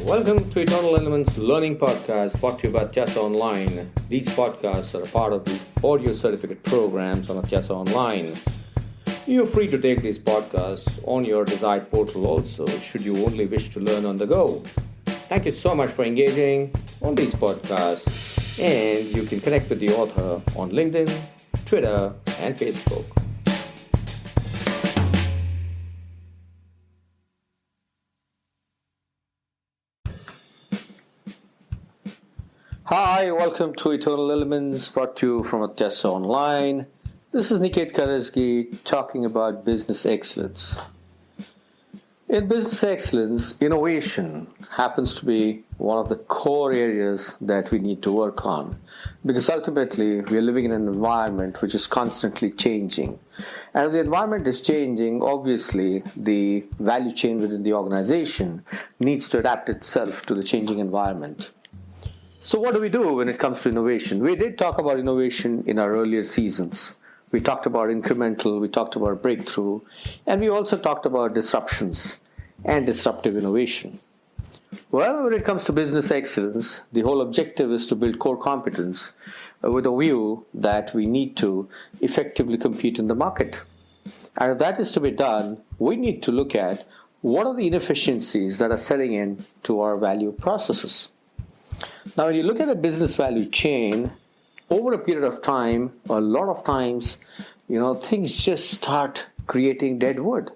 Welcome to Eternal Elements Learning Podcast brought to you by Atyasa Online. These podcasts are a part of the audio certificate programs on Atyasa Online. You're free to take these podcasts on your desired portal also, should you only wish to learn on the go. Thank you so much for engaging on these podcasts, and you can connect with the author on LinkedIn, Twitter, and Facebook. Hi, welcome to Eternal Elements brought to you from Atyasa Online. This is Niket Karasgi talking about business excellence. In business excellence, innovation happens to be one of the core areas that we need to work on, because ultimately we are living in an environment which is constantly changing. And if the environment is changing, obviously the value chain within the organization needs to adapt itself to the changing environment. So what do we do when it comes to innovation? We did talk about innovation in our earlier seasons. We talked about incremental, we talked about breakthrough, and we also talked about disruptions and disruptive innovation. Well, when it comes to business excellence, the whole objective is to build core competence with a view that we need to effectively compete in the market. And if that is to be done, we need to look at what are the inefficiencies that are setting in to our value processes. Now, when you look at a business value chain, over a period of time, a lot of times, things just start creating dead wood.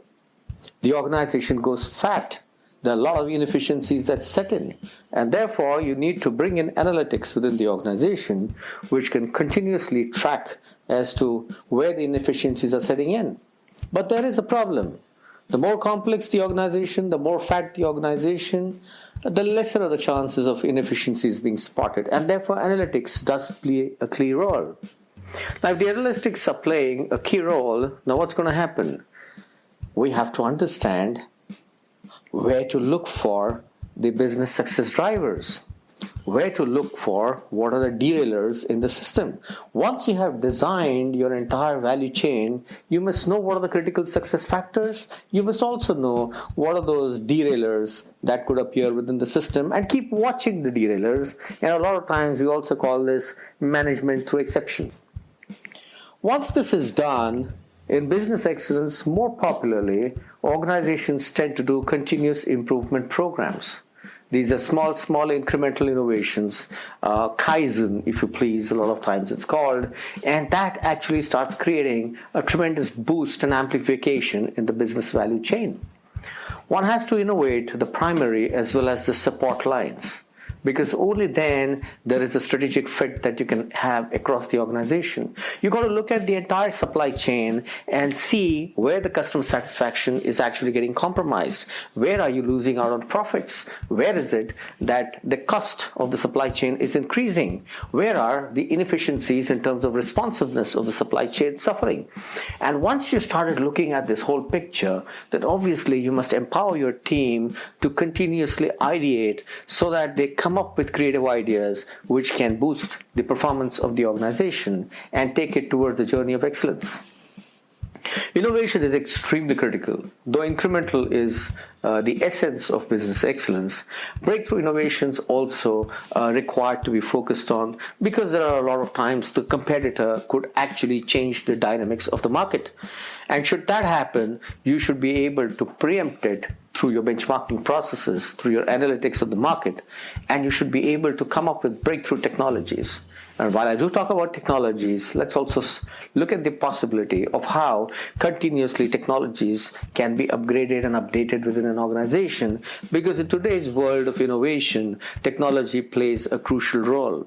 The organization goes fat. There are a lot of inefficiencies that set in. And therefore, you need to bring in analytics within the organization, which can continuously track as to where the inefficiencies are setting in. But there is a problem. The more complex the organization, the more fat the organization, the lesser are the chances of inefficiencies being spotted. And therefore, analytics does play a key role. Now, if the analytics are playing a key role, now what's going to happen? We have to understand where to look for the business success drivers, where to look for what are the derailers in the system. Once you have designed your entire value chain, you must know what are the critical success factors. You must also know what are those derailers that could appear within the system, and keep watching the derailers. And a lot of times we also call this management through exceptions. Once this is done, in business excellence, more popularly, organizations tend to do continuous improvement programs. These are small incremental innovations, Kaizen, if you please, a lot of times it's called, and that actually starts creating a tremendous boost and amplification in the business value chain. One has to innovate the primary as well as the support lines, because only then there is a strategic fit that you can have across the organization. You've got to look at the entire supply chain and see where the customer satisfaction is actually getting compromised. Where are you losing out on profits? Where is it that the cost of the supply chain is increasing? Where are the inefficiencies in terms of responsiveness of the supply chain suffering? And once you started looking at this whole picture, then obviously you must empower your team to continuously ideate so that they come up with creative ideas which can boost the performance of the organization and take it towards the journey of excellence. Innovation is extremely critical. Though incremental is the essence of business excellence, breakthrough innovations also required to be focused on, because there are a lot of times the competitor could actually change the dynamics of the market. And should that happen, you should be able to preempt it through your benchmarking processes, through your analytics of the market, and you should be able to come up with breakthrough technologies. And while I do talk about technologies, let's also look at the possibility of how continuously technologies can be upgraded and updated within an organization, because in today's world of innovation, technology plays a crucial role.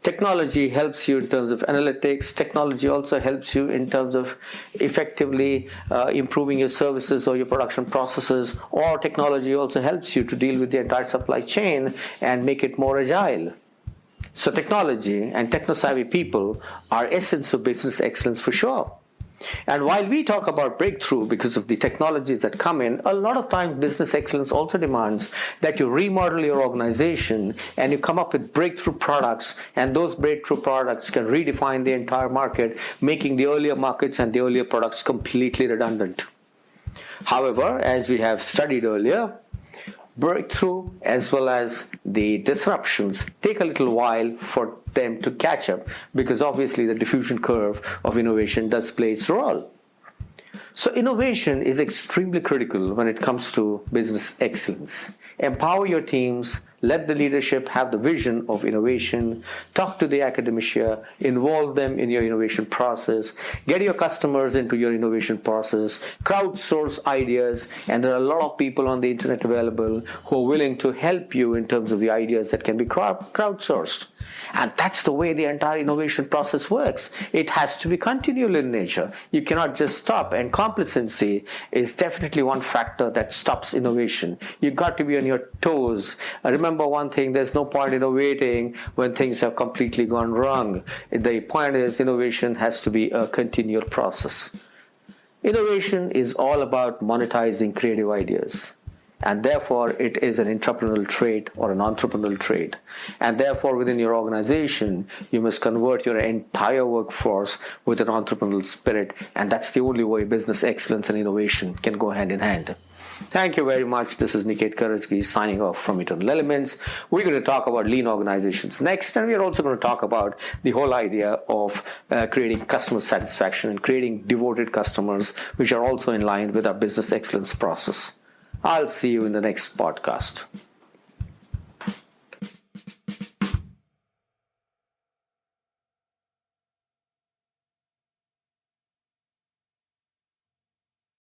Technology helps you in terms of analytics. Technology also helps you in terms of effectively improving your services or your production processes, or technology also helps you to deal with the entire supply chain and make it more agile. So technology and techno-savvy people are essence of business excellence for sure. And while we talk about breakthrough because of the technologies that come in, a lot of times business excellence also demands that you remodel your organization and you come up with breakthrough products, and those breakthrough products can redefine the entire market, making the earlier markets and the earlier products completely redundant. However, as we have studied earlier, Breakthrough as well as the disruptions take a little while for them to catch up, because obviously the diffusion curve of innovation does play its role. So innovation is extremely critical when it comes to business excellence. Empower your teams, let the leadership have the vision of innovation, talk to the academia, involve them in your innovation process, get your customers into your innovation process, crowdsource ideas, and there are a lot of people on the internet available who are willing to help you in terms of the ideas that can be crowdsourced. And that's the way the entire innovation process works. It has to be continual in nature. You cannot just stop, and complacency is definitely one factor that stops innovation. You've got to be on your toes. Remember one thing, there's no point innovating when things have completely gone wrong. The point is, innovation has to be a continual process. Innovation is all about monetizing creative ideas. And therefore, it is an entrepreneurial trait or an entrepreneurial trait. And therefore, within your organization, you must convert your entire workforce with an entrepreneurial spirit. And that's the only way business excellence and innovation can go hand in hand. Thank you very much. This is Niket Karajagi signing off from Eternal Elements. We're going to talk about lean organizations next, and we're also going to talk about the whole idea of creating customer satisfaction and creating devoted customers, which are also in line with our business excellence process. I'll see you in the next podcast.